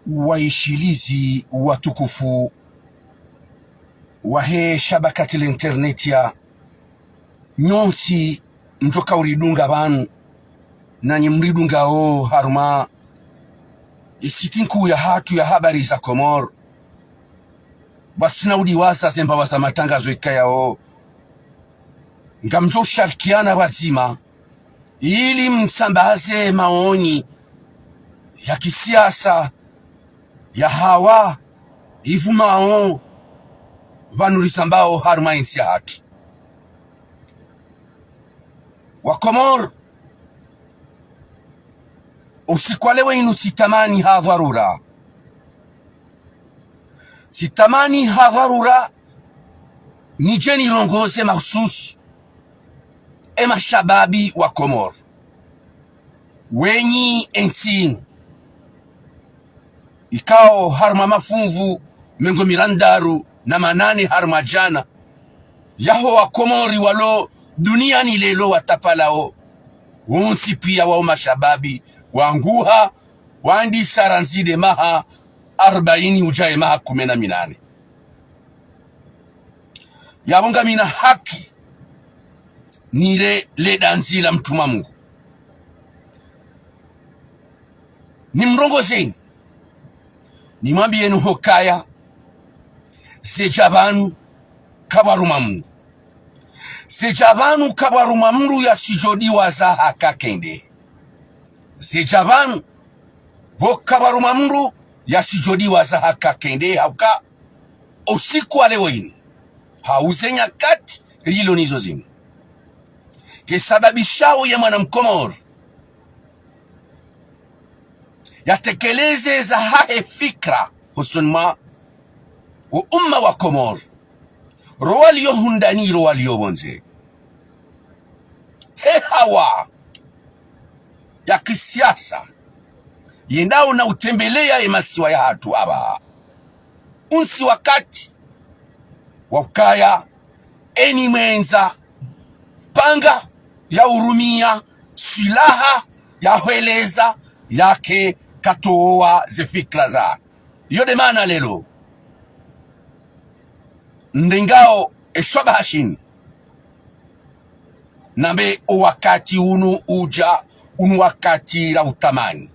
waishilizi watukufu wahe shabakati l'internet ya nyonsi mjoka uridunga banu nanyi mridunga haruma isitinku ya hatu ya habari za Comores batsina udiwasa zemba wasa matangazo ikaya ngamjo sharikiana wazima ili msambaze maoni ya kisiasa ya hawa ivumao vanurisambao haruma insi ya hatu wa Comores usikwalewe inu sitamani hadharura sitamani hadharura nijeni rongoze mahsus ema shababi wa Comores wenyi ensini ikao harma mafunvu mengo mirandaru na manane harma jana yaho wa Comores walo duniani lelo watapalao wonsi pia wao mashababi wanguha wandi saranzide maha 40 ujae maha 18 yabonga mina haki nile ledanzila mtuma Mungu ni mrongozeni ni mwambie nuhokaya sejabanu kabaruma Mungu sejabanu kabaruma Mungu ya sijodiwa za haka kende sejabanu kabaruma Mungu ya sijodiwa za haka kende hauka usiku wa leo ini hauzenya kati hilo nizo zini kesababishao ya mwana mkomoro yatekeleze za hae fikra husunma wa umma wa Comores roalio hundani roalio bonze he hawa ya kisiasa yendao na utembelea emasiwa ya hatu aba unsi wakati wakaya eni menza panga ya urumia silaha ya hueleza yake katoa zefikla za yode mana lelo ndengao eshoba hashin nambe wakati unu uja unu wakati la utamani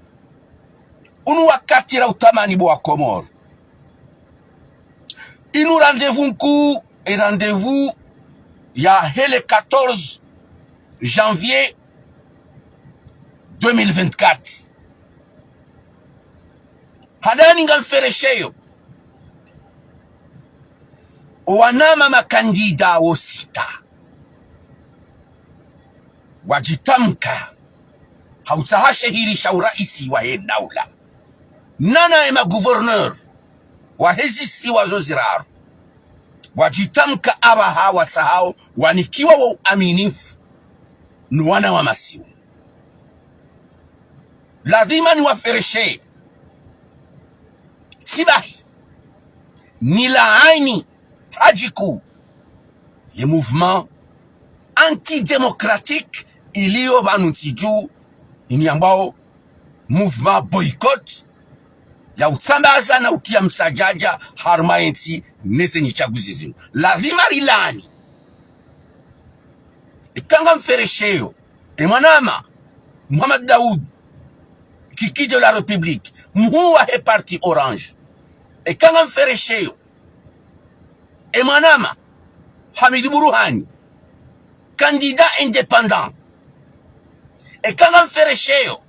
unu wakati la utamani bo wa Comores inu rendez-vous nku et rendez-vous ya hele 14 janvier 2024 hadani ngamferesheyo wanama makandida wosita wajitamka hautahashiri shauraisi wa daula nana ema gouverneur wa hezi siwa zoziraru wajitamka aba hawa sahao wanikiwa wa uaminifu nuwana wa masiu lazima ni wafereshe sibahi nilaani hajiku ye mouvement anti-démocratique ilio banutiju ini ambao mouvement boycott ya utsambaza na utia msajaja harma enti nese ni chaguzi zinu lazima rilani ikanga mferesheyo emanama Mohamed Daoud kiki de la République mhuwa he parti orange ikanga mferesheyo emanama Hamid Buruhani candidat indépendant ikanga mferesheyo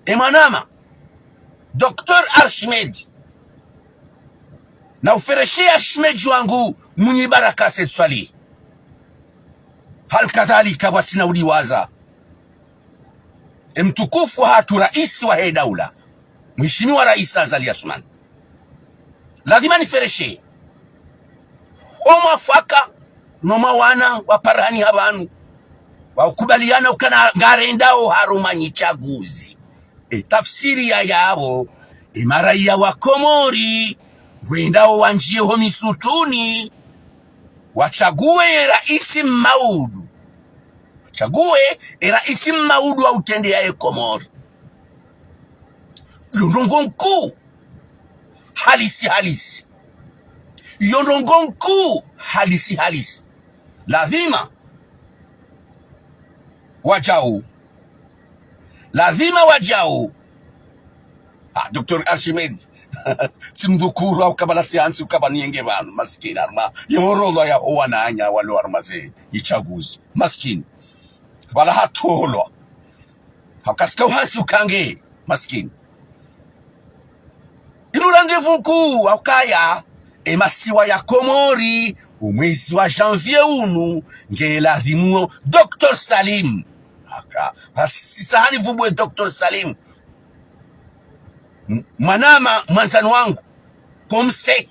emanama Dr. Archimed na ufereshe Archimed wangu mwenye baraka setswali hal kadhalika watina uliwaza mtukufu hatu raisi wa daula mheshimiwa Rais Azali Asman lazima nifereshe omwafaka noma wana waparani habanu wakubaliana ukana ngarendao harumanyi chaguzi tafsiri ya yabo imaraia wa Komori wendao wanjieho misutuni wachague raisi maudu chague raisi maudu wa utende ya Comores. Lundongo mkuu halisi yondongo mkuu halisi lazima wajao Dr. Archimed simdukuru au kabala siansi ukabanienge banu maskini arma yorolo ya owananya walo armaze ichaguzi maskini wala hatolo hakatika uhansi ukange maskini inurandevu mkuu akaya emasiwa ya Komori umwezi wa janvier unu ngeladhimuo Dr. Salim sisahani vubwe Dr. Salim manama mwanzani wangu komste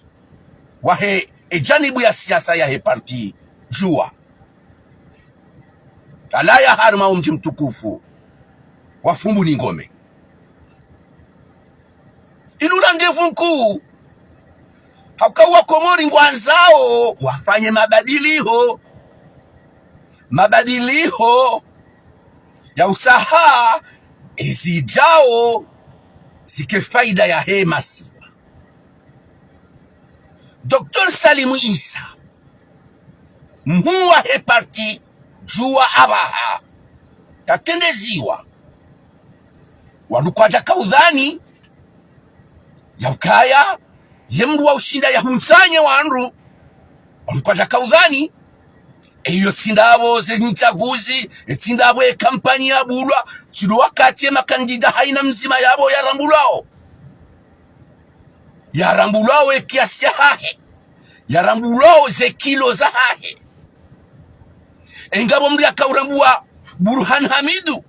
wahe ejanibu ya siasa ya parti jua alaya harma umji mtukufu wafumbu ni ngome inula ndevu mkuu haukawa Komori ngwanzao wafanye mabadiliho ya usaha ezijao zike faida ya hema siwa. Dr. Salimu Isa mhuwa he parti jua abaha yatendeziwa wanukwaja kaudhani ya ukaya yemru wa ushinda ya humsanye wanru wanukwaja kaudhani eyo tsindabo zenchaguzi tsindabo kampani ya bulwa tsilo wakati makandida haina mzima yabo yarambulao kiasi hahe yarambulao ze kilo za hahe engabo mri akaurambua Burhan Hamidu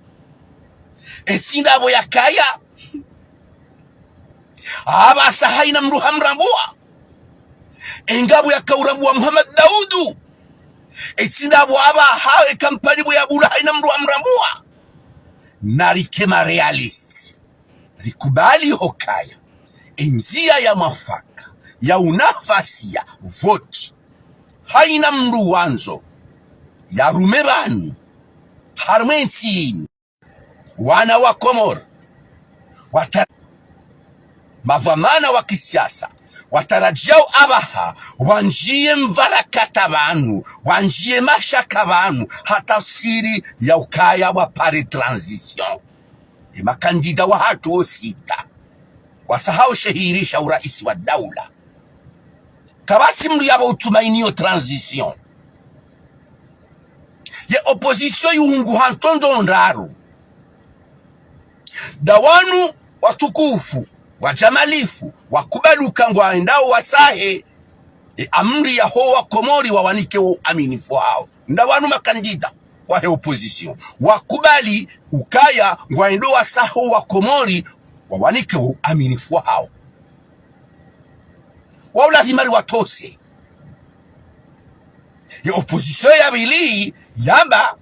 tsindabo yakaya aba sahaina mruhamrambua engabo yakaurambua Muhammad Daudu etindabo aba hawe kampani bo ya bula haina mruhamrambua narikema realist likubali hokaya enzia ya mafaka ya unafasi ya vote haina mruwanzo ya rumebani harmensin wana wa Komor mavamana wa kisiasa watarajiao abaha wanjie mvarakata banu wanjie mashaka banu hata siri ya ukaya wa pare transition makandida wa hatu sita wasahau shahirisha uraisi wa daula kabati mri yaba utumainio transition ye opposition yungu hantondo ndaru dawanu watukufu wajamalifu wakubaluka ngwaendao wasahe amri ya hoa Komori wawanike wa aminifu hao ndawanu makandida kwa he opposition wakubali ukaya ngwaendao wasaho wa Komori wawanike wa aminifu hao waulazimari watose ye opposition ya bili yamba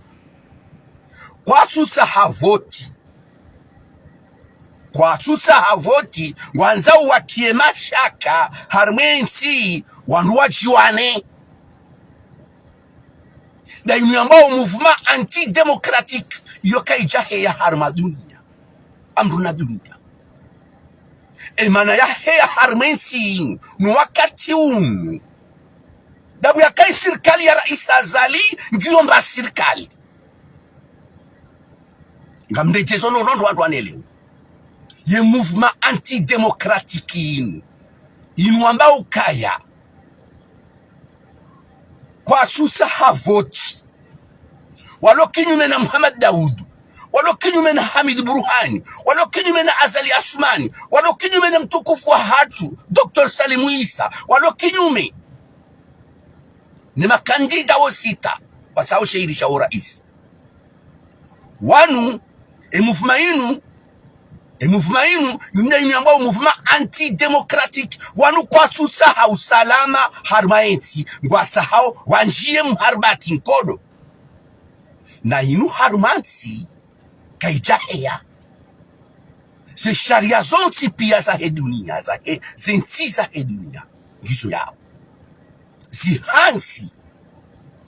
kwa tutsa havoti wanza watie mashaka harmensi wandu wajiwane na yuni ambao mouvement anti-démocratique yoka ijahe ya harma dunia amruna dunia emana ya heya harmensi wakati unu dabu ya kai sirkali ya Rais Azali ngiyomba sirkali ngamdejezo no rondo watu wanelewa ye mouvement anti-démocratique inu ambao ukaya kwa tutsa havoti walo kinyume na Muhammad Daudu walo kinyume na Hamid Burhani walo kinyume na Azali Asmani walo kinyume na mtukufu wa hatu Dr. Salimu Isa walo kinyume ni makandida wosita wasao shahirisha urais wanu mouvement inu yunde ambao mouvement anti-démocratique wanu kwa tutsa hausalama harmaenti ngwatsa hao wanjie mharbati nkodo na inu harmansi kaijahea se sharia zonti pia za dunia za zensi za dunia gizo yao zihansi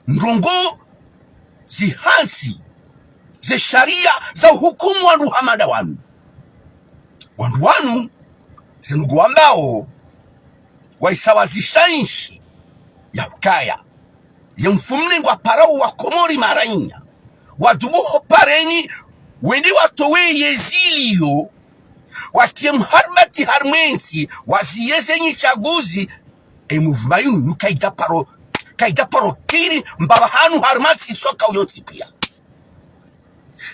ndrongo zihansi ze sharia za hukumu wa ruhamada wanu wanu zenugu ambao waisawazisha nchi ya ukaya ya mfumne ngwa parao wa Komori marainya wadubuho pareni wendi watowe yezilio watie mharbati harmensi wasiyezenyi chaguzi muvuma yunu kaida paro kiri mbabahanu harmatsi tsoka uyotsi pia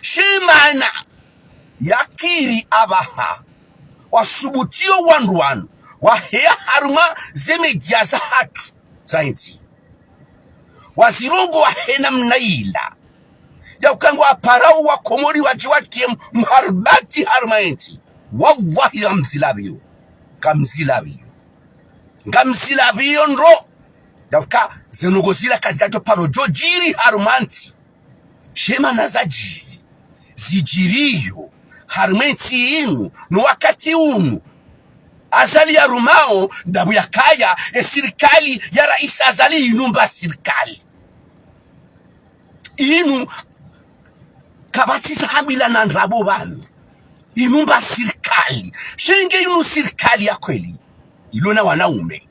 shimana yakiri abaha wasubutio wanduanu wahea harma zemejaza hatu zainti wazirongo wahena mnaila ya ukango aparao wa Komori wajiwatie mharbati harmaenti wallahi ngamzilabiyo nro yauka zenogozila kajato paro jojiri harumanti shema na zijiriyo harumanti inu no wakati unu azali ya rumao ndabu ya kaya serikali ya rais azali inumba serikali inu kabatiza hamila na ndrabo banu inumba serikali shenge inu serikali ya kweli ilona wanaume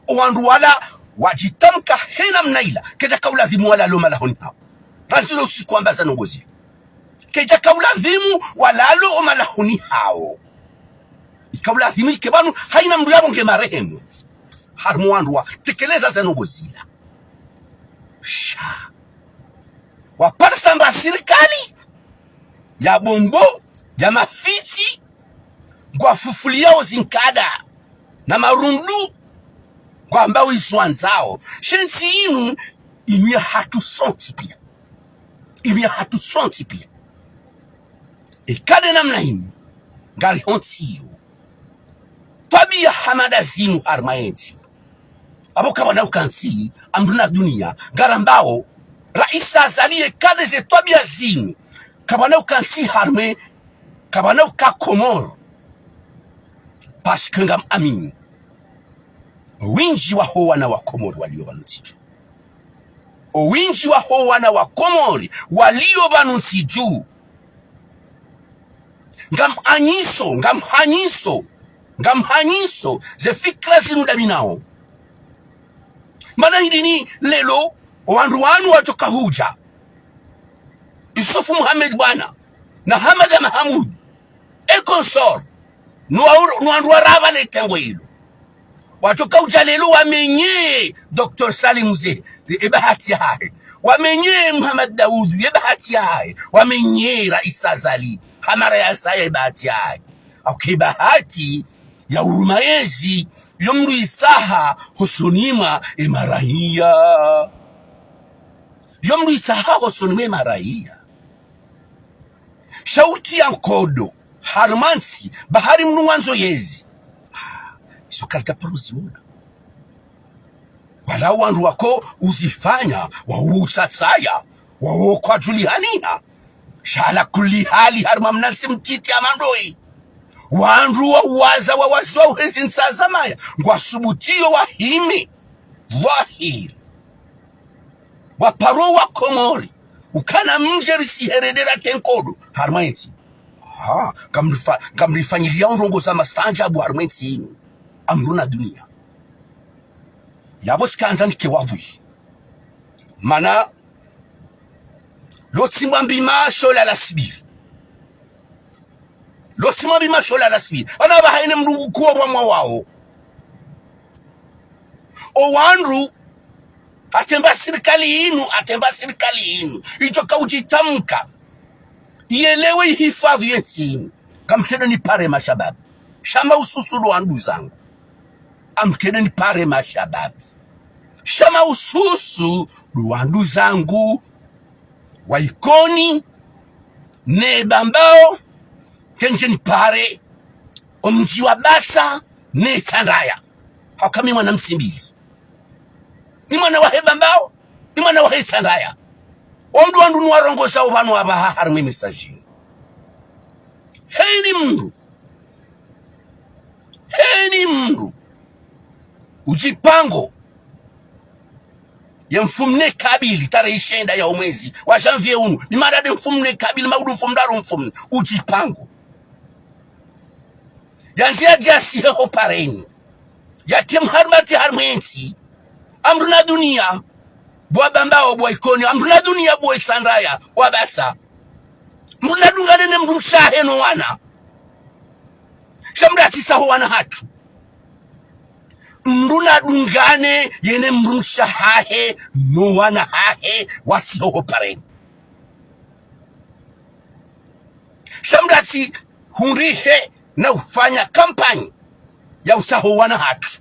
owandu wala wajitamka hena mnaila keja kaula dhimu wala loma lahoni hao ranzilo usikwamba za nongozi keja kaula dhimu wala loma lahoni hao kaula dhimu ikebanu haina mdu yabo nge marehemu harmu wandu wa tekeleza za nongozila sha waparsamba serikali ya bombo ya mafiti kwa fufuliao zinkada na marundu kwa ambao iswanzao shensi inu imia hatu sonti pia ikade namna inu ngali hontiyo tabia hamada zinu armaenti aboka wana ukansi amduna dunia garambao raisa azalie kade ze tabia zinu kabana ukansi harme kabana ukakomoro parce ngam amin winji wa ho wana wa Komori walio banutsiju winji wa ho wana wa Komori walio banutsiju ngam hanyiso ze fikra zinu daminao mana hidini lelo wandu wanu watoka huja Yusufu Muhammad bwana na Hamada Mahamud consort nuandu warava letengo hilo watoka ujalelo wamenye Dr. Salim Mzee ebahati hae wamenye Muhammad Daoud ebahati hae wamenye Rais Azali hamara ya saya ebahati hae bahati ya urumayezi yomru isaha husunima emarahia yomru isaha husunima emarahia shauti ya nkodo harmansi bahari mnuwanzo yezi iso kalita paruzi wuna wala wandu wako uzifanya wawutsasaya wawokwa julihaniha shala kulli hali harma mnalsi mtiti amandoi wandu wawaza wawazwa uhezi nsazamaya ngwasubutiyo wahimi wahiri waparo wa Komori ukana mjerisi heredera tenkodo harmaenti gamrifanyilia urongo za mastanjabu harmaenti inu amruna dunia yabo sikanza nike wavui mana lotimwa mbima shola la sibiri ana bahaine mrungu kuwa mwa wao owandu atemba serikali inu ijoka ujitamka ielewe hifadhi yetu kamtendo ni pare mashababu shama ususulu wandu zangu amtendo ni pare mashababu shama ususu wandu zangu waikoni ne bambao kenje ni pare omji wa basa ne tandaya hakami mwana msimbili ni mwana wa hebambao ni mwana wa tandaya ondu wandu nuwarongoza ubanu wabaha harme mesaji heni mndu ujipango ya mfumne kabili tare ishenda ya umwezi wa janvier unu ni madade mfumne kabili maudu mfumdaru mfumne ujipango yanzia jasi ho pareni yatim harbati harmensi amruna dunia bwa bambao bwa ikoni amruna dunia bwa sandaya wabasa mruna dungane ne mrumshahe no wana shamda tisa wana hatu mruna dungane yene mrumshahe no wana hahe wasi ho pareni shamda ti hunrihe na ufanya kampani ya usaho wana hatu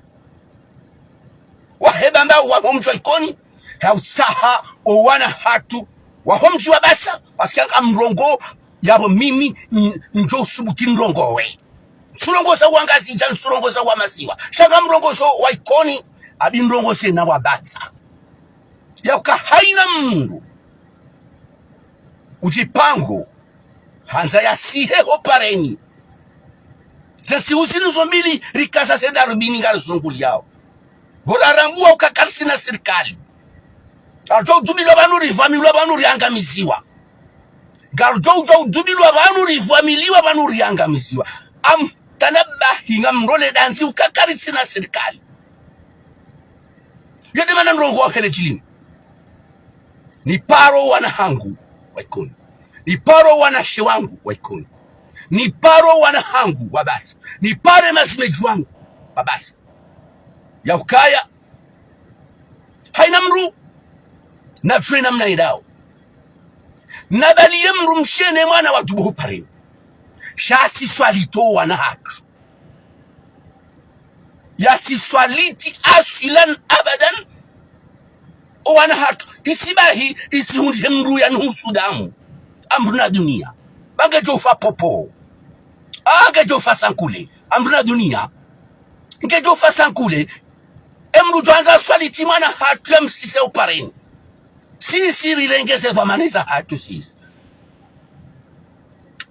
waheba mbao wahomjwa ikoni ya usaha o wana hatu wahomjwa basa wasikianga mrongo yabo mimi njo subuti mrongo we surongo za wangazi jan surongo za wamasiwa shanga mrongo so wa ikoni abi mrongo se na wabata ya uka haina mungu ujipango hanza ya sihe opareni zensi usinu zombili rikasa seda rubini ngalo zunguli yao bola rambua ukakarisi na serikali garjo dubilo banu rivamiliwa banu riangamiziwa garjo dubilo banu rivamiliwa banu riangamiziwa tanabahi ngamrole dansi ukakarisi na serikali yode mana nrongo wa hele jilini ni paro wana hangu waikoni ni paro wana shewangu waikoni ni paro wana hangu wabasa ni pare masimeji wangu wabasa ya ukaya haina mru na trena mna idao nabaliye mru mshene mwana wa dubu pareni shati swalito wana hatu yati swaliti asilan abadan wana hatu isibahi isihunje mru ya nusu damu amruna dunia baga jofa popo aga jofa sankule amruna dunia nke jofa sankule emru joanza swaliti mwana hatu ya msise upareni sisi rilengeze dhamaniza hatu sisi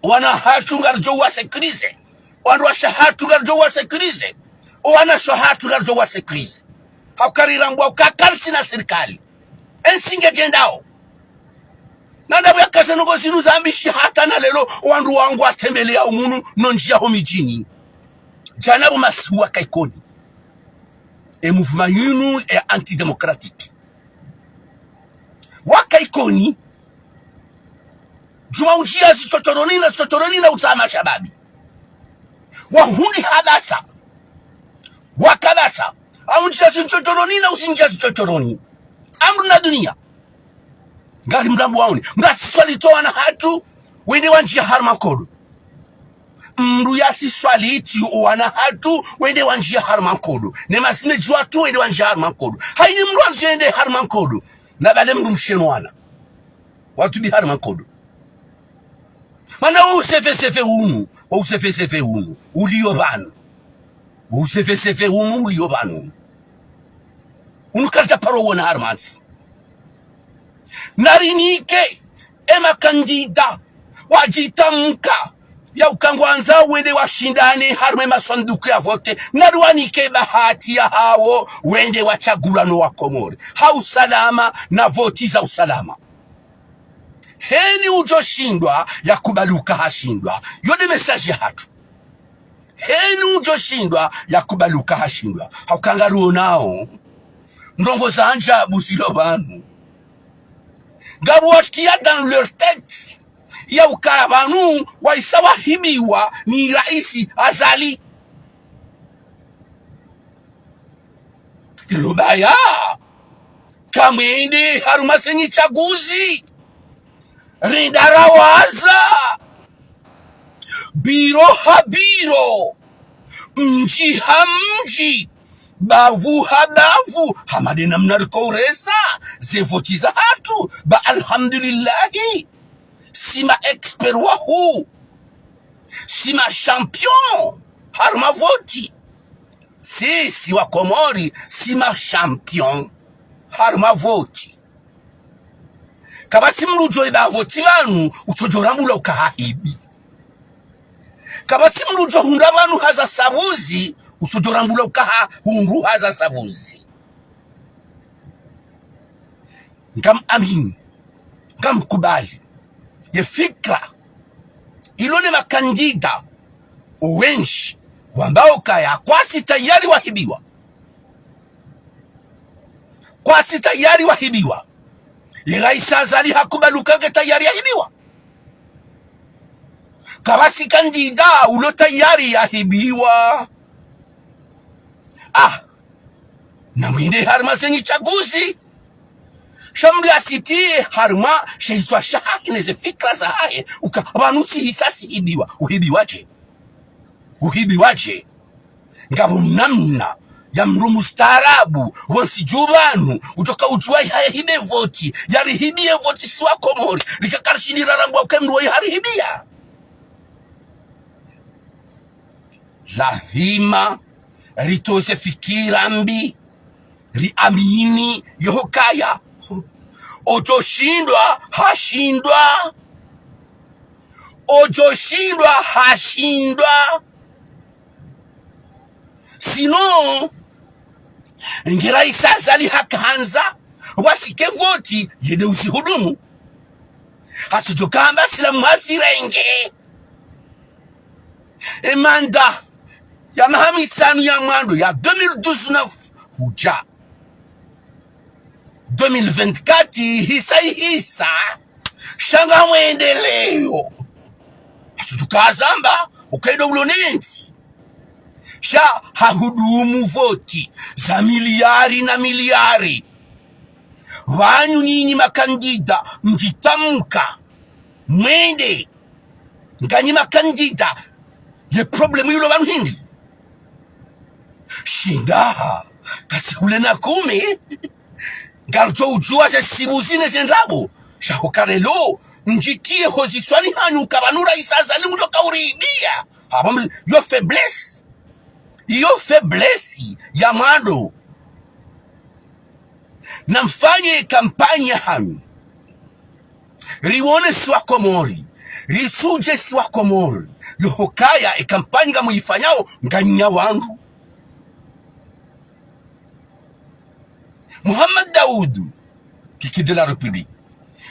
wana hatu ngarjo wasekrize wana shahatu ngarjo wasekrize wana shahatu ngarjo wasekrize hakarira mbwa ukakarisi na serikali ensinge jendao nanda bya kasenogo sinu zambishi hata na lelo wandu wangu atembelea umunu nonjia ho mijini jana bo masuwa kaikoni mouvement yunu antidémocratique wakaikoni juma ujia zichochoroni na utama shababi wahundi habasa wakabasa aunjia zichochoroni na usinjia zichochoroni amru na dunia ngari mrambu wauni mrati swalitoa na hatu wende wanjia harma kodu mru yasi swaliti wana hatu wende wanjia harma kodu ne masime jua tu wende wanjia harma kodu haini mru wanjia harma kodu na bale mru msheno wana watu di harma kodu mana usefe wunu usefe wunu uliyo banu usefe wunu uliyo banu unukarta paro wana harmansi narinike ema kandida wajitamka ya ukangwanza wende washindane harme masanduku ya vote naruanike bahati ya hawo wende wachagulano wa Komores hausalama na voti za usalama heni ujoshindwa ya kubaluka hashindwa yode message ya hatu heni ujoshindwa ya kubaluka hashindwa haukangaruo nao ndongo za anjabu silo banu gabuatia dans leur tête ya ukarabanu waisawa himiwa ni raisi azali ilubaya kamwende harumasenyi chaguzi ridarawaza biro habiro mji hamji bavu habavu hamade namnarkoresa zevotiza hatu ba alhamdulillahi sima expert wahu sima champion harma voti si wa Komori sima champion harma voti kabati mrujo ida voti banu utojorambula ukahahibi kabati mrujo hunda banu haza sabuzi usojorambula ukaha hungu haza sabuzi ngam amin ngam kubali ye fikra ilone makandida uwenshi wambao kaya kwasi tayari wahibiwa, kwasi tayari wahibiwa, iraisa zali hakubalukage tayari yahibiwa, kabasi kandida ulo tayari yahibiwa. Na mwende harma zenye chaguzi shamri asitie harma sheitwa shahi neze fikra za hae ukabanuti hisasi hibiwa. Uhibiwaje ngabo namna ya mru mustarabu wansi jubanu utoka ujua haya hibe voti yari hibie voti siwa Komori likakarshini rarangwa ukemruwa yari hibia. Lahima ritose fikira mbi riamini yohokaya ojoshindwa hashindwa, ojoshindwa hashindwa. Sino ngira isazali hakanza wasike voti yede usihudumu hatujokamba sila mwazirenge emanda ya mahamisanu ya mwando ya 2019 huja 2024 hisa shanga mwendeleo hatujukazamba ukaido ulonenzi sha hahudumu voti za miliari na miliari. Wanyu nyinyi makandida mjitamka mwende nganyi makandida ye problemu yulo wanu hindi shindaha kati ule na kume ngaluto ujua ze sibuzine zendrabu shahukarelo njitie hozitswani hanyu ukabanura isazali ujoka uribia yo faiblesse ya mwando na mfanye kampanya hanyu riwone siwa Komori risuje siwa Komori yohokaya kampanya nga muifanyao nganya wangu Muhammad Daudu kiki de la République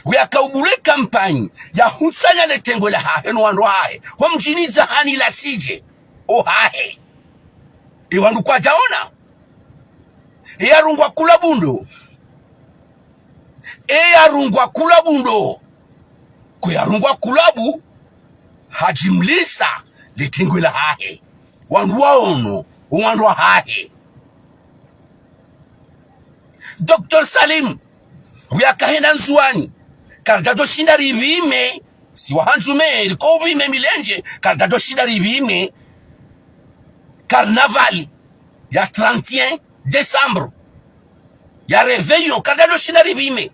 wakaubule kampanya ya hunsanya letengo la hahe no hahe wa mjini zahani la sije o hahe iwandu kwa jaona eyarungwa kula bundo kuyarungwa kulabu hajimlisa letengo la hahe wandu waono wandu hahe. Dr. Salim wiyakahenda nzuani kardato shinda ribime siwa hanjume iliko ubime milenje kardato shinda ribime carnaval ya 31 décembre ya réveillon kardato shinda ribime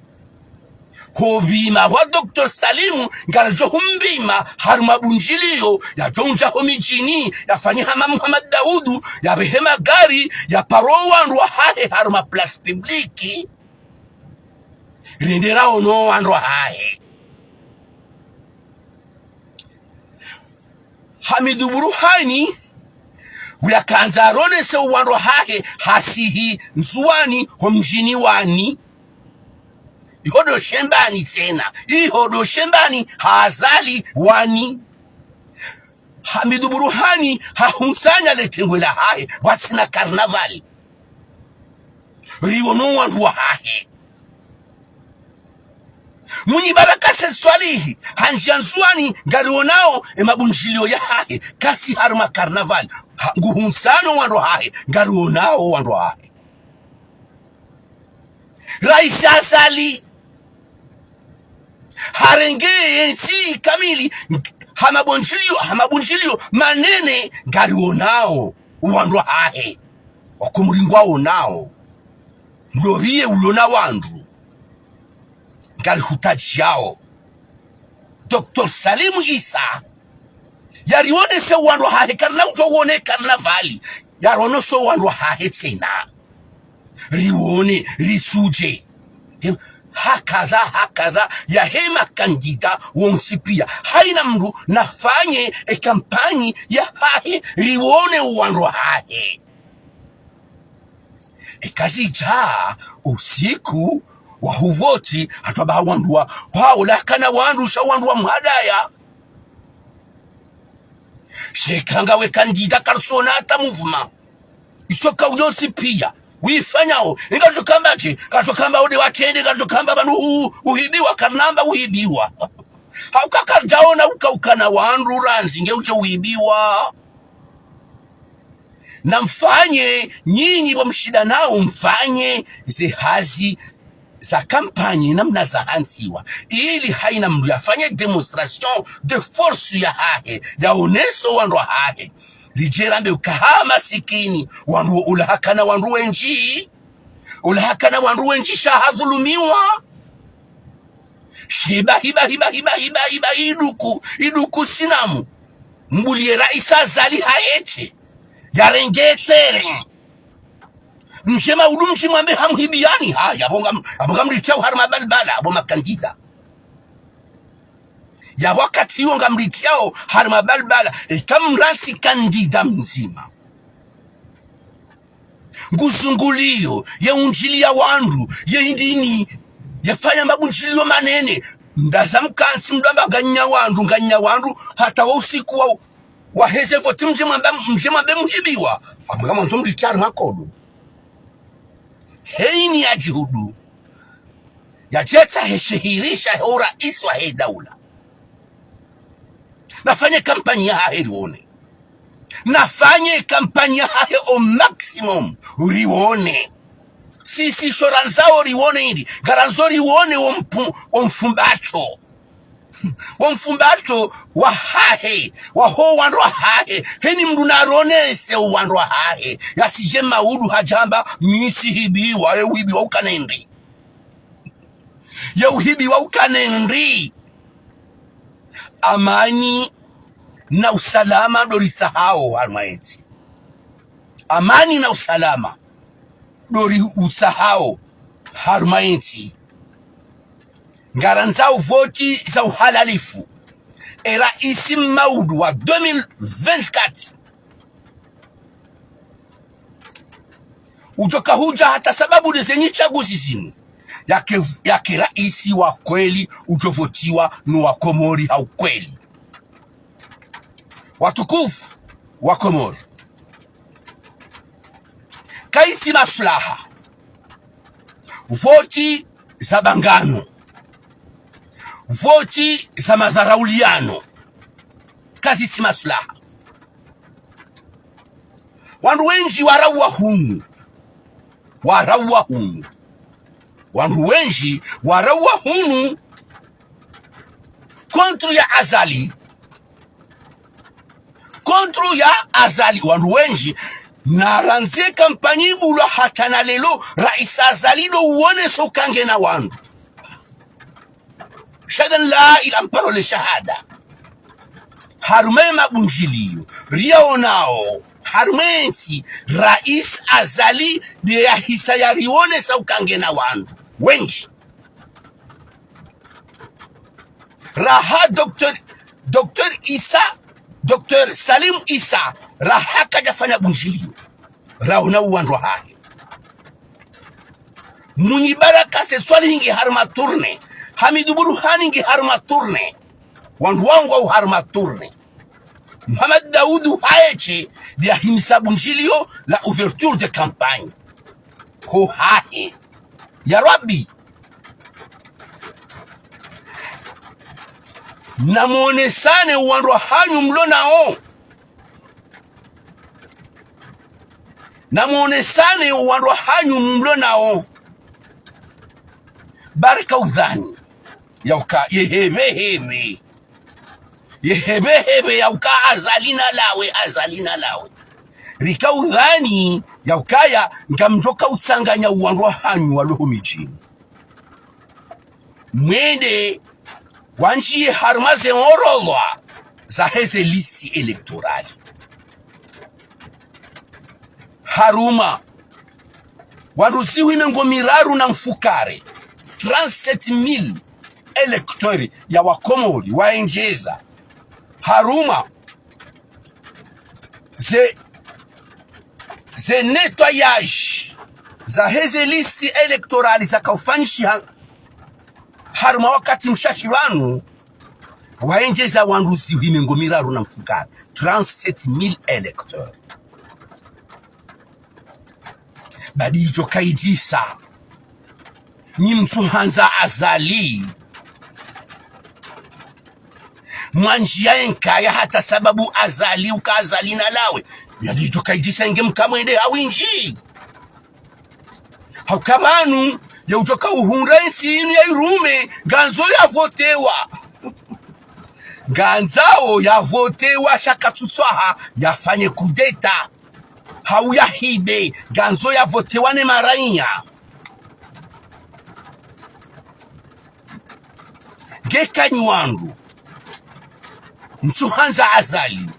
hobima wa Dr. Salimu ngarajo humbima haruma bunjilio ya jonja homijini ya fanyiha Muhammad Daudu ya behema gari ya parowa ndwa hahe haruma place publique rindera ono andwa hahe Hamidu Buruhani wiyakanza rone se wandwa hahe hasihi nzuani homjini wani ihodo shembani tena ihodo shembani hazali wani Hamidu Buruhani hahunsanya letengo la hahe watsina karnavali riwono wandu wa hahe munyi baraka setswalihi hanjianzuani ngarionao mabunjilio ya hahe kasi haruma karnavali nguhunsano wandu hahe ngarionao wandu hahe Rais asali harenge yensi kamili hamabunjilio manene ngarionao uwandwa hahe wakumuringwao nao mlorie ulona wandu ngari hutajao Dr. Salimu Isa yarione se wandwa hahe karna utowone karnavali yarono so wandwa hahe tena riwone ritsuje hakadha ya hema kandida wonsipia haina mru nafanye kampanyi ya hahe riwone uwandwa hahe ekazija usiku wa huvoti atwaba wandwa wao lakana wandu sha wandwa mhadaya shekanga we kandida kalsonata movement isoka unyonsi pia wifanyao ingatukambaki katukamba udi watende katukamba banu uhibiwa kanamba uhibiwa haukakajaona ukaukana wandu ranzi ngeuche uhibiwa na mfanye nyinyi wa mshida nao mfanye zihazi za kampanye namna za hansiwa ili haina mdu yafanye demonstration de force ya hahe ya uneso wandu hahe lijerambe ukahama sikini wandu ulahakana wandu wenji shahadhulumiwa shiba hiba iduku sinamu mbulie raisa zali haete yarengetere mshema udumshi mwambe hamhibiani haya abonga mlichao harma balbala aboma kandida ya wakati huo ngamlitiao harma balbala ikamrasi kandida mzima nguzungulio ya unjilia wandu ya indini yafanya mabunjilio manene ndaza mkansi mdamba ganya wandu hata wa usiku wa heze voti mjemambe mhibiwa amgama nzo mlichari makodo heini ya jihudu ya jeta heshihirisha hora iswa he daula nafanye kampani ya hahe riwone nafanye kampani ya hahe o maximum riwone sisi shoranzao riwone hindi garanzo riwone o mfumbato wa hahe wa ho wandu wa hahe heni mdu naronese wandu wa hahe yatije maudu hajamba misi hibiwa ya uhibiwa ukanendi amani na usalama dorisa hao harmaeti amani na usalama dori usahao harmaeti ngaranzao voti za uhalalifu era isi maudu wa 2024 ujoka huja hata sababu zenye chaguzi zinu yake raisi wa kweli ujovotiwa nu wa Komori au kweli watukufu wa Komori kaisi maslaha voti za bangano voti za madharauliano kazi si maslaha wandu wenji warawa hunu wandu wenji warawa hunu kontru ya azali wandu wenji naranze kampanyi bulo hatana lelo raisa azali do uone sokange na wandu shadan la ila mparole shahada harume mabunjilio riaonao harumensi rais azali de ya hisa ya rione sa ukange na wandu wengi raha Dr. Salim Isa raha kajafanya bunjilio raona wandu hahe munyibaraka se swali hingi harma turne Hamidu Buruhani ngi harma turne wandu wangu au harma turne Muhammad Daudu haeche dia himisabu njilio la ouverture de campagne ho hae ya Rabbi namuonesane wandu hanyu mlo nao namuonesane wandu hanyu mlo nao baraka udhani yauka yehebe yauka azalina lawe rika udhani yaukaya ngamjoka utsanganya uwandu hanyu waloho mijini mwende wanji harmaze ngorolwa za heze listi elektorali haruma wandu siwime ngomiraru na mfukare 37,000 elektori ya wakomori waenjeza haruma ze nettoyage za heze listi elektorali za kaufanyishi haruma wakati mshashiranu waenjeza wandusi himengo miraru na mfukara 37,000 électeurs badi ijo kaijisa ni mtu hanza azali mwanjia enkaya hata sababu azali ukazali na lawe yadi ijo kaijisa inge mkamwende hawinji haukamanu ya ujoka uhunra insinu ya irume ganzo ya votewa ganzao ya votewa shakatutwaha yafanye kudeta hau ya hibe ganzo ya votewa ne marainya gekanyi wandu mtuhanza azali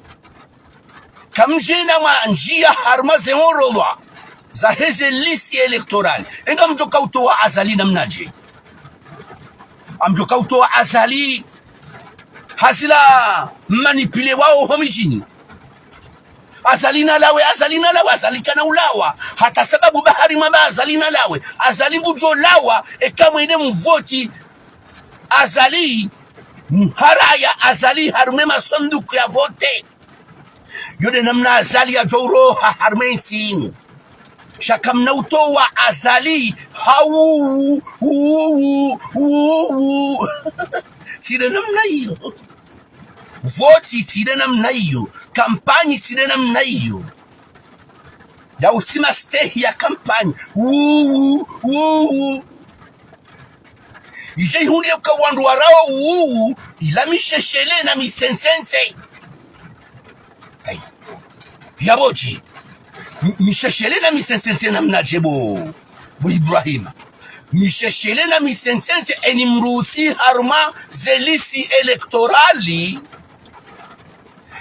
kamjena mwa njia harma zeorolwa za heze lisi elektorali enga mjoka utowa azali na mnaje amjoka utowa azali hazila manipule wao homijini azali na lawe azali kana ulawa hata sababu bahari maba azali na lawe azali bujo lawa ekamwende mvoti azali haraya azali harume masanduku ya vote yode namna azali ya joro harume ntini shakamna utowa azali hau tire namna hiyo voti tire namna hiyo kampanyi tire namna hiyo ya usima stehi ya kampanyi ije hundi uka wandu warao ila misheshele na misensense ay yaboji misheshele na misensense na mnajebo bu Ibrahima misheshele na misensense eni mruti harma zelisi elektorali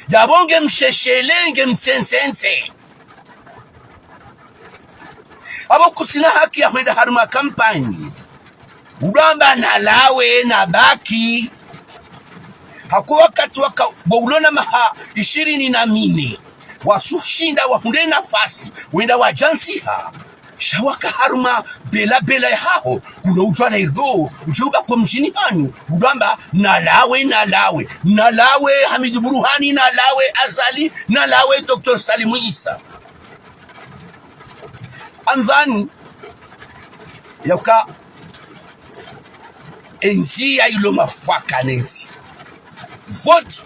yabonge msheshele nge msensense abo kutina haki ya mwenda harma kampanyi udamba na lawe na baki haku wakati waka boulona maha 24 wasushinda wahunde nafasi wenda wajansiha shawaka haruma bela ya hao kuna ujwana irdo ujuba kwa mjini hanyu udamba na lawe Hamid Buruhani na lawe Azali na lawe Dr. Salimu Isa anzani yauka enzia ilo mafaka neti vote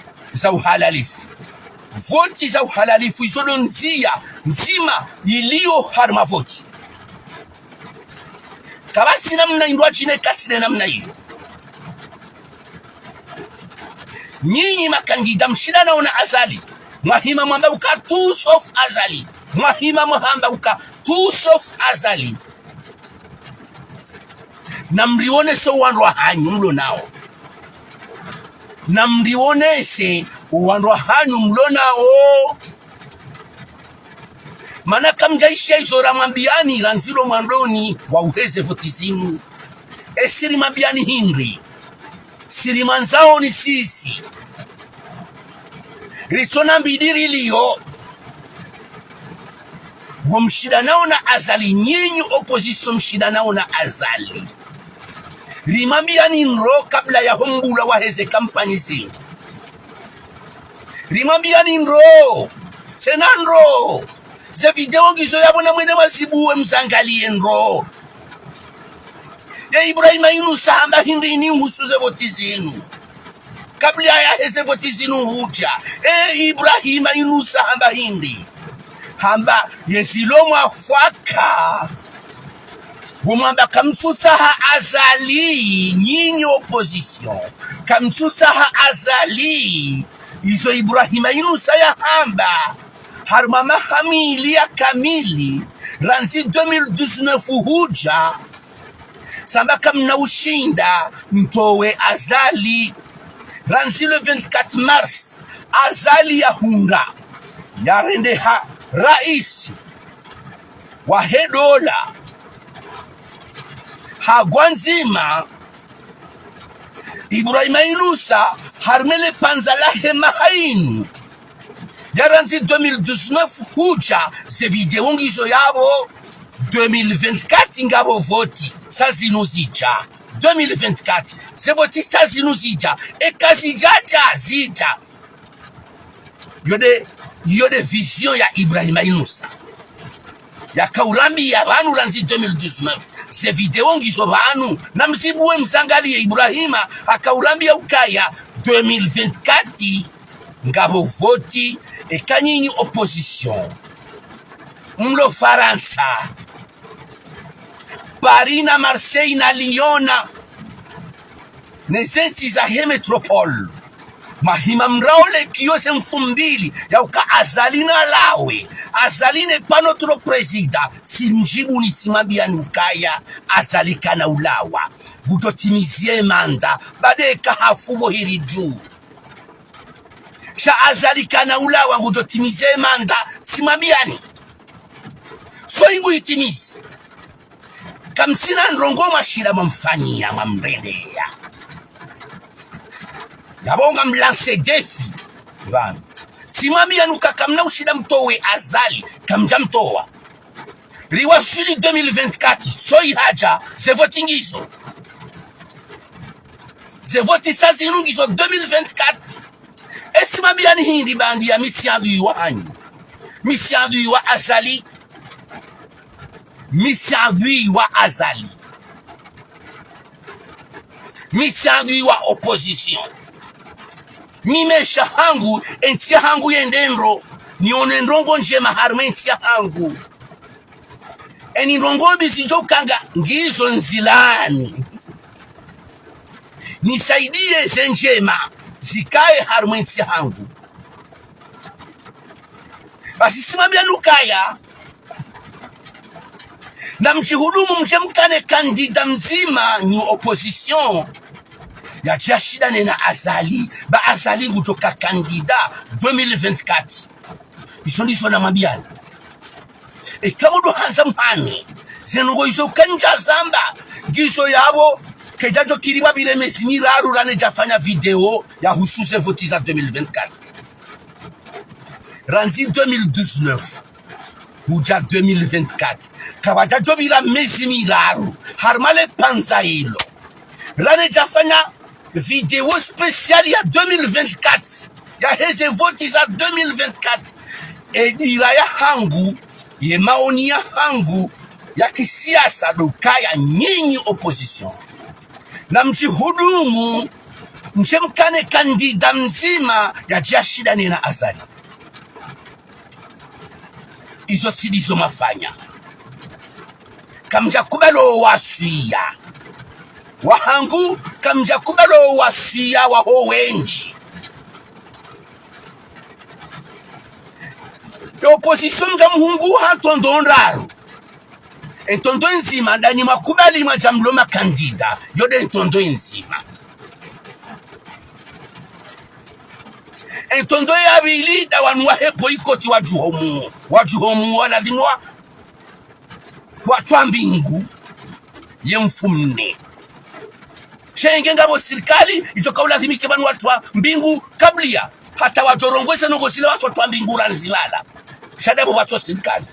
za uhalalifu isodo nzia nzima ilio harma vote kabasi namna indwa chine kasine namna hiyo nyinyi makandida mshidana una azali mwahima mwamba uka two of azali mwahima mwamba uka two of azali na mlionese uwandwa hanyu mlo nao na mlionese uwandwa hanyu mlo nao mana kamjaisha izora mambiani lanzilo mwandoni wa uheze votizinu esiri mambiani hindri siri manzao ni sisi ritona mbidiri liyo wamshidanao na azali nyinyi opposition mshidanao na azali rimambiani nro kabla ya hombula waheze kampani zi rimambiani nro senanro ze video ngizo yabona mwene wasibuwe mzangalie nro ya Ibrahima Inoussa hamba hindi ni husuze votizinu kabla ya heze votizinu huja Ibrahima Inoussa hamba hindi hamba yesilo mwafaka wumamba kamtutsaha azali nyinyi opposition kamtutsaha azali izo Ibrahima Inoussa ya hamba harmama familia kamili ranzi 2019 huja samba kamna ushinda mtowe azali ranzi le 24 mars azali ya hunga yarende ha rais wa hedola hagwanzima Ibrahima Inoussa harmele panzalahe mahaini yaranzi 2019 huja ze video ngizo yabo 2024 ngabo voti sazinuzicha 2024 zevotisa zinu zija ekazijaja zija yode vision ya Ibrahima Inoussa ya kaurambi ya banu ranzi 2019 se video ngizo banu na mzibuwe mzangali ya Ibrahima akaurambi ya ukaya 2024 ngabo voti ekanyinyi opposition mlo Faransa Paris na Marseille na Lyon nesensi za he metropole mahima mraole kiyose mfumbili ya uka azalina lawe azaline pa notre président simjibu ni timabia nukaya azalika na ulawa gutotimizie manda badeka hafubo hili juu sha azalika na ulawa gutotimizie manda timabiani so ingu itimizi kamsina nrongo mashira mamfanyia mamrendea yabonga mlance defi bana simamia nuka kamna ushida mtowe azali kamja mtowa riwa suli 2024 so ihaja ze votingizo ze voti sazinungizo 2024 esimamia ni hindi bandi ya misiadu wa hanyu misiadu wa azali misiadu wa azali misiadu wa opposition mimesha hangu entia hangu yendendro nione ndrongo njema harme entia hangu eni ndrongo bisijo kanga ngizo nzilani nisaidie zenjema zikae harme entia hangu basi simamia nukaya na mchihudumu mjemkane kandida mzima ni opposition ya jashida nena azali ba azali ngutoka kandida 2024 isondiso na mabiana ekamudo hanza mhane zenongo iso kanja zamba giso yabo kejajo kiriba bile mesimira rurane jafanya video ya husuze votiza 2024 ranzi 2019 uja 2024 kabaja jobira mesimiraru harmale panzailo rane jafanya vidéo spéciale ya 2024 ya heze voti za 2024 edira ya hangu ye maoni ya hangu ya kisiasa dokaya nyinyi opposition na mchihudumu mchemkane kandida mzima ya jashida nena azali izo sidizo mafanya kamja kubalo wasuya wahangu kamja kubalo wasuya waho wenji opposition mja mhungu hatondo ndaru entondo nzima ndani makubali majamlo makandida yode entondo nzima entondo ya bili da wanwa hepo ikoti wajuhomu wala dinwa watu mbingu yemfumne shenge ngabo serikali itoka ulazimike banu watu mbingu kablia hata watorongwese nongosile watu mbingu ranzilala shadabo watu serikali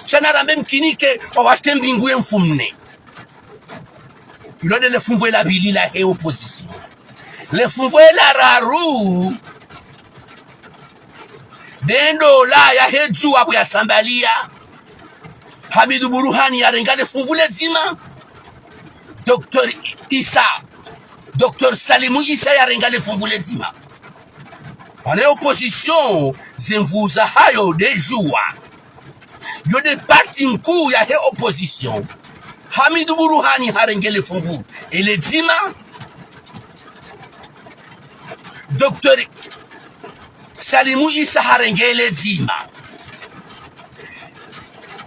shana rambe mkinike wa watu mbingu yemfumne ilode le fumvwe la bili la he opposition le fumvwe la raru dendo la ya heju abu ya sambalia Hamidu Buruhani ya rengale fumvule zima Dr. Salimu Isa ya rengale fumvule zima ane opposition zenvuza hayo dejua yode parti mkuu ya he opposition Hamidu Buruhani harengele fumvule ele zima Dr. Salimu Isa harengele zima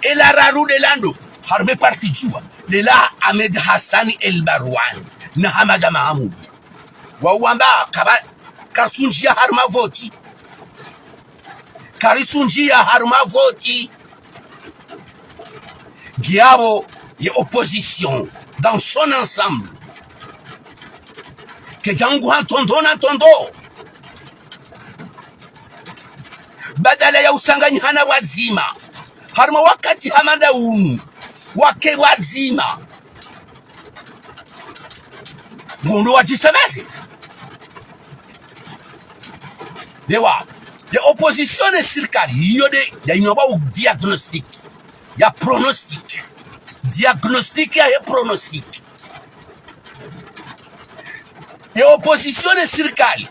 et la raru de lando harbe parti jua lela Ahmed Hassani El Barwan na Hamada Mahamoud wawamba karsunjia harma voti karisunjia harma voti giabo et opposition dans son ensemble que jangu tondo badala ya usanganyana wazima harma wakati hamanda wunu wake wazima ngondo wajisemezi dewa de opposition et serikali yode ya inoba u diagnostic ya pronostic diagnostic ya pronostic de opposition et serikali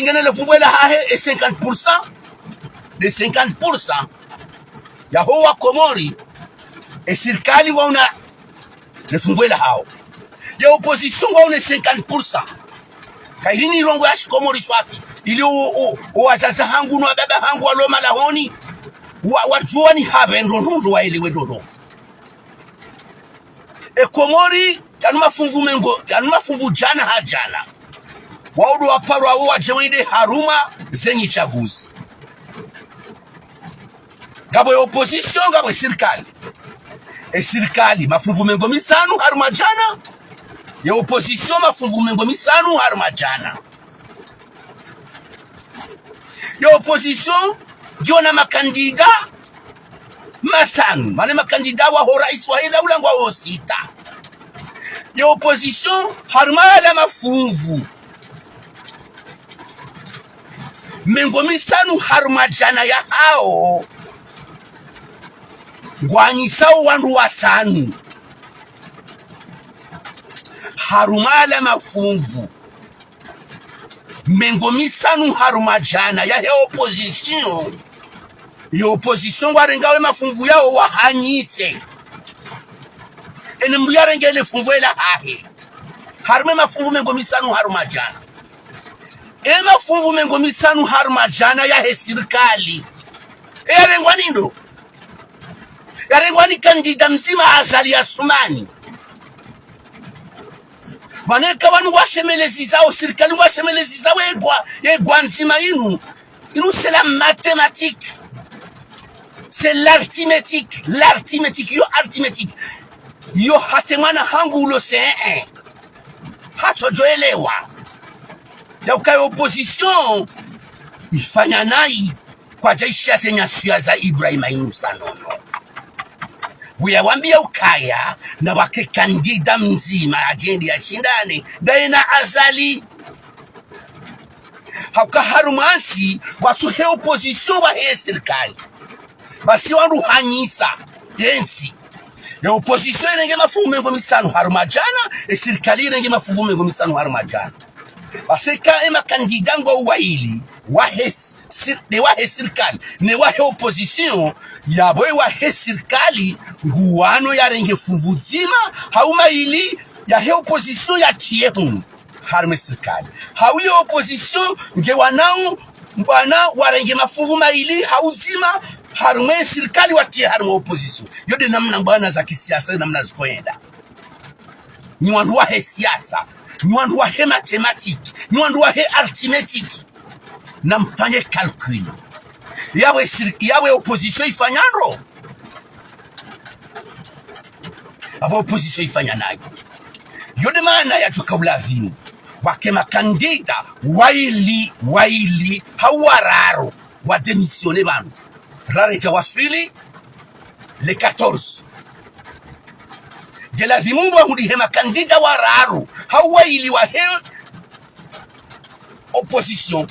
ngene le fuwela hahe e 50% de 50% ya huwa komori e serikali wauna le fuwela hao de opposition wauna 50% kailini rongo ya shikomori swafi ili wazaza hangu na baba hangu waloma lahoni wajua ni habe ndondondo waelewe dodo e komori yanuma funvu jana hajana waudu waparwa wajewende haruma zenye chaguzi gabo ya opposition gabo serikali e serikali mafunvu mengo misanu haruma jana ya opposition mafunvu mengo misanu haruma jana ya opposition giona makandida matanu mane makandida wa rais wa ida ulangwa wosita ya opposition haruma la mafunvu mengo misanu haruma jana ya hao ngwanyisa wandu watanu haruma la mafunvu mengo misanu haruma jana ya opposition warengawe mafunvu yao wahanyise ene mbuyarengele funvu ela hahe harume mafunvu mengo misanu haruma jana ema funvu mengo misanu haruma jana ya serikali yarengwa nindo yarengwa ni kandida mzima Azali Asumani maneka wanu washemelezi zao serikali washemelezi zao egwa nzima inu c'est la mathématique c'est l'arithmétique yo arithmétique yo hatemana hangu ulo c'est hato joelewa ya ukayo opposition ifanya nai kwa jaisha senya suyaza Ibrahim Inoussa nono wambia ukaya na wake kandida mzima ajendi ya shindani daina Azali hauka harumansi watu he opposition wa he serikali basi wandu hanyisa yensi ya opposition nenge mafungu mengo misanu harumajana e serikali nenge mafungu mengo misanu harumajana basi ka ema kandida ngo waili ne wahe serikali ne wahe opposition yaboe wahe serikali nguwano yarenge funvu zima hauma ili ya he opposition ya tiehun harme serikali hawi opposition nge wanao mbana warenge mafunvu maili hauzima harme serikali watie harme opposition yode namna mbana za kisiasa namna zikoenda ni wandu wahe siasa ni wandu wahe matematiki ni wandu wahe arithmetique na mfanye calcul yawe opposition ifanyano abo opposition ifanyanayo yode maana ya tukabulavimu wakema kandida waili hawararo wa démissionner banu rare jawaswili le 14 de la vimu wa hema kandida wararo hawaili wa he opposition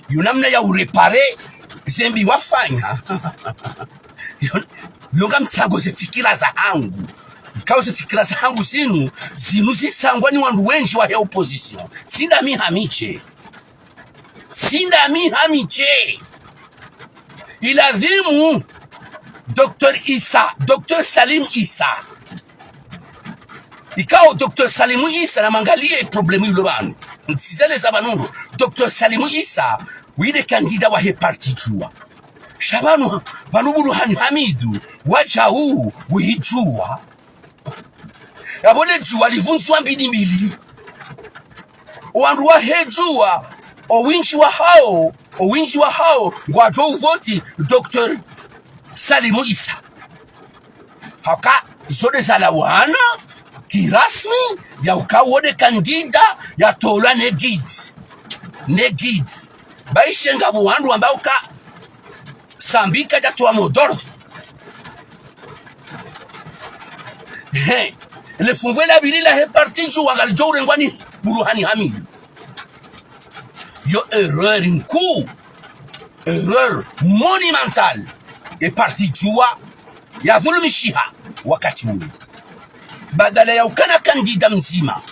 yunamna ya urepare zembi wafanya yonga mtsango zefikira za hangu ikawo zefikira za hangu zinu zitsangwa ni wandu wenji wa ya opposition sinda mi hamiche ilavimu Dr. Salim Issa ikawo Dr. Salim Issa na mangalie problemu yulo banu ntisizele za banundu Dr. Salim Issa wile kandida wa he parti jua shabanu banuburu Hamidu wacha huu wihijua yabone jua livunzwa mbili wandu wa he jua owinchi wa hao ngwajo uvoti Dr. Salim Issa haka zode za wana kirasmi ya ukawode kandida ya tola negid baishenga buwandu ambao ka sambika jatuwa modoro le funvwe la birila he parti ju wagal jowre ngwani Buruhani Hamidu yo erreurinku erreur monumentale e parti juwa ya dhulumishiha wakati huu badala ya ukana kandida mzima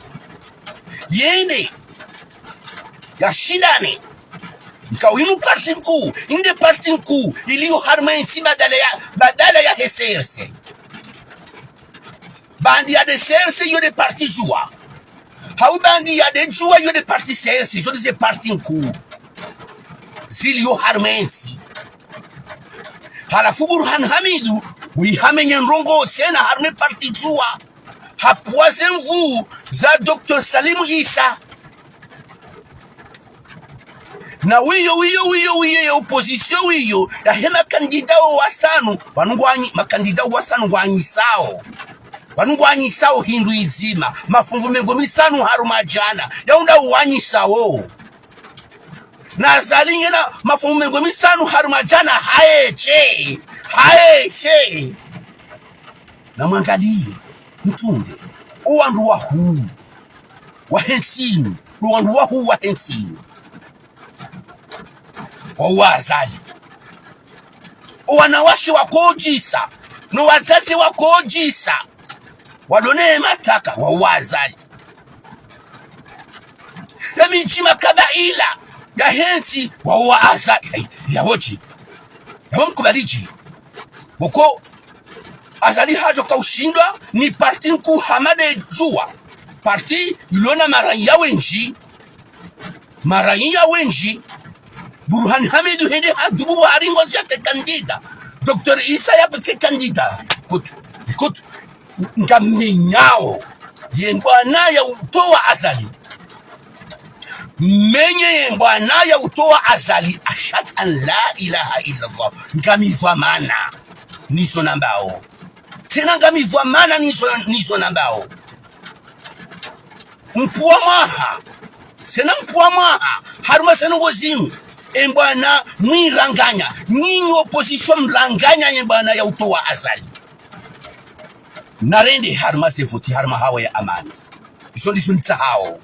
yende ya shindane ikawinu parti mkuu inde parti mkuu iliyo harmansi badala ya heserse bandi ya de serse yo de parti juwa hau bandi ya de juwa yo de parti serse yo de parti mkuu ziliyo harmansi halafu Buruhani Hamidu wihamenye nrongo tena harme parti juwa hapoise mvu za Dr. Salimu Isa na wiyo opposition wiyo ya hema kandida wasanu wanungwanyi makandida wasanu wanyisao hindu izima mafungu mengo misanu harumajana yaunda wanyisao na zalinge na mafungu mengo misanu harumajana haeche na mwangalie mtunge uwandu wa huu wa hensinu uwandu wa huu wa hensinu wawazali wanawashi wakojisa no wazazi wakojisa wadone mataka wawazali emichima kabaila ya hensi wawazali yawoji yawamkubaliji boko azali hajo kaushindwa ni parti mkuu hamade juwa parti ilona maranya wenji Buruhani Hamidu hende hadubu wa aringo zake kandida Dr. Isa yapeke kandida kutu ngamenyao yengwana ya utoa azali menye yengwana ya utoa azali ashad an la ilaha illallah ngamizwa mana niso nambao tena ngamizwa mana niso nambao mpuwa maha haruma sena ngozimu embwana mwiranganya nyinyi opposition mranganya embwana ya utoa azali narende harma sefuti harma hawa ya amani iso ntsahao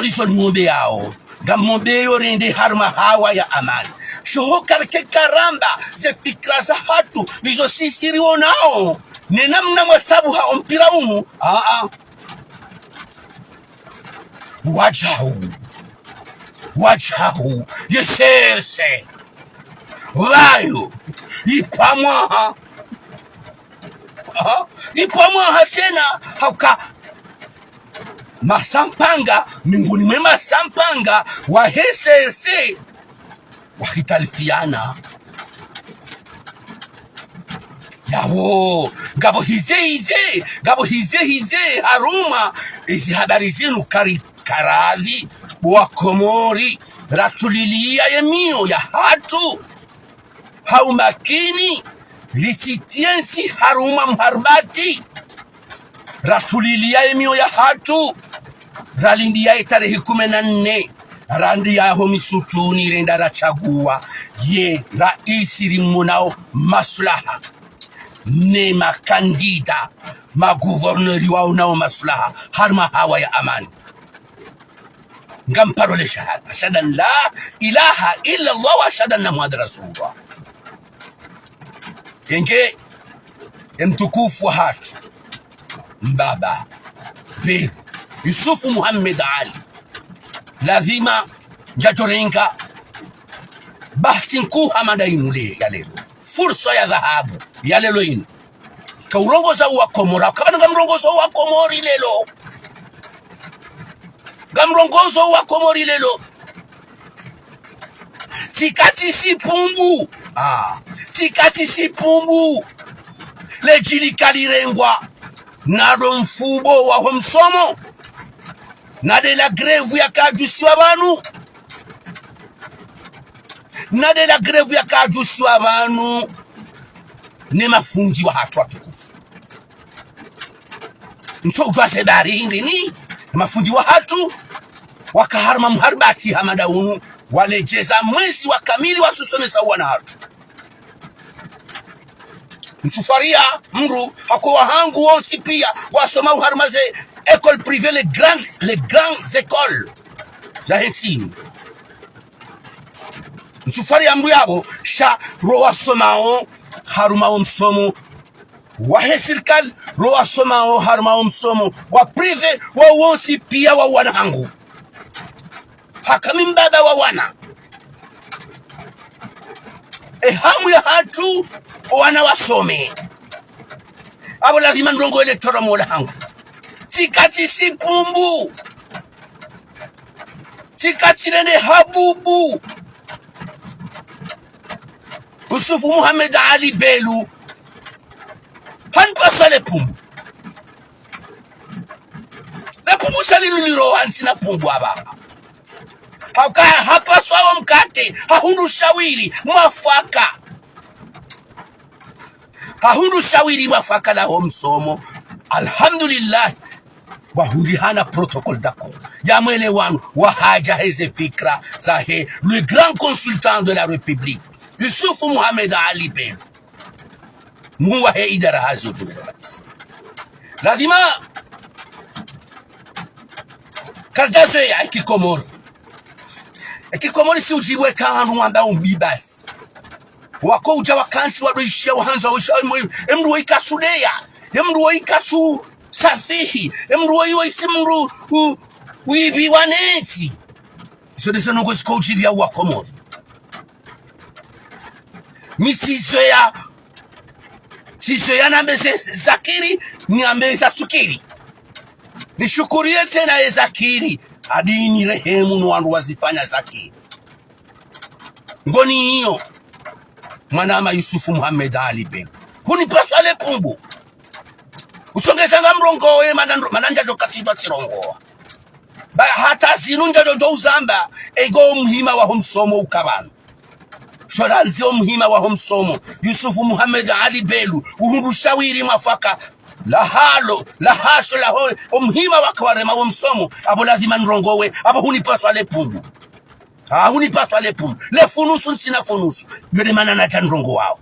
iso ngombe yao ngamombe yo rende harma hawa ya amani shoho karke karamba ze fikra za hatu nizo sisiri onao nenamna mwasabu ha ompira umu wajahu yeserse vayo ipamwaha tena hauka masampanga minguni mwe masampanga wa heserse wakitalipiana yawo ngabo hize haruma izi habari zinu karavi wa Komori ratulilia yemio ya hatu haumakini lisitiensi haruma mharbati ratulilia yemio ya hatu ralindia itarehi 14 randi yaho misutuni renda rachagua ye raisi rimunao maslaha ne makandida maguverneri wao nao maslaha harma hawa ya amani ngam parole shahada ashhadu an la ilaha illa Allah wa ashhadu anna Muhammadar Rasulullah yenge mtukufu wa hatu mbaba be Yusufu Muhammad Ali lazima jajorenga bahati nkuu hamada inule ya lelo fursa ya dhahabu ya lelo inu kaurongoza wa Komora kabana ngamrongozo wa Komori lelo gamrongozo wa Komori lelo sikati si pumbu lejili kalirengwa nado mfubo wa homsomo nade la greve ya kajusi abantu nade la greve ya kajusi abantu ne mafungi wa hatu watukufu ntogwa sebari ni mafundi wa hatu wakaharma mharbati hamada wunu walejeza mwezi wa kamili watusomesa wana hatu Msufaria mru hakuwa hangu wonsi pia wasoma uharmaze école privée les grandes écoles za hensini. Msufaria mru yabo sha roa somao harumao msomo wa serikali roa somao harumao msomo wa privé wa wonsi pia wa wana hangu hakamimbaba wa wana hamu ya hatu wana wasome abo lazima ndongo ile tora mola hangu tikati sipumbu tikati nene habubu Yusufu Muhammad Ali Belu hanpaswa le pumbu saliluliro hansina pumbu ababa hapaswa wa mkate hahundu shawiri mwafaka hahundu shawiri mwafaka la msomo. Alhamdulillah wahundi hana protocole dako ya mwele wanu wahaja heze fikra zahe le grand consultant de la République Yusufu Muhammad Ali Belu muwa he idara hazi ujumela kabisa lazima kardazo ya Comores si ujiwe kanu wanda umbibasi wako uja wakansi wadoishia wahanza emru wa ikasudeya emru wa ikasu safihi emru wa isimru uibi waneti so desa nongo siko ujibia wa Comores misizo ya nambeze Zakiri ni ambeza Tsukiri nishukurie tena ya Zakiri adini rehemu no wandu wazifanya Zakiri ngoni hiyo manama Yusufu Muhammad Ali Belu hunipaswa le pumbu usongeza ngamrongo we mananja dokatidwa chirongoa ba hata zinunja do uzamba ego mhima wa homsomo ukabana shoranzi mhima wa homsomo Yusufu Muhammad Ali Belu uhundu shawiri mafaka la hasho la hole mhima wakawarema wa msomo abo lazima nrongowe abo hunipaswa le pumbu hunipaswa le pumbu le funusu nsina funusu yode manana chanrongo wao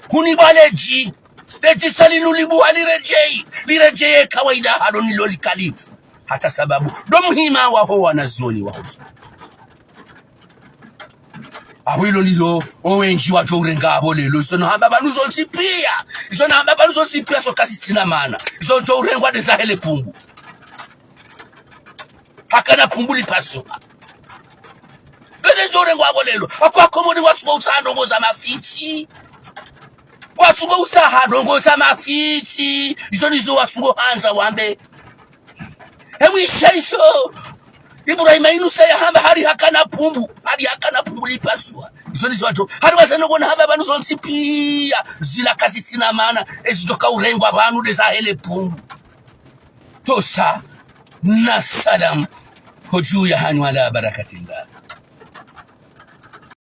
hunibaleji leji salinulibu alirejei kawaida halo niloli kalifu hata sababu do mhima waho wanazioni waho awilo lilo owenji wacho urenga abo lelo iso no hamba banuzo nsipia so kasi sina mana iso jo urengwa deza hele pumbu hakana pumbu lipasuka lele jo urengwa abo lelo akwa komori watuko utandongo za mafiti watuko utahadongo za mafiti iso nizo watuko hanza wambe hemwisha iso Ibrahima Inoussa ya hamba hari hakana pumbu lipasua iso nizo wacho hari wazeno kona hamba banu zonsi pia zila kasi sina mana ezidoka urengwa banu deza hele pumbu tosa na salam hujuu ya hanyu ala barakatillah.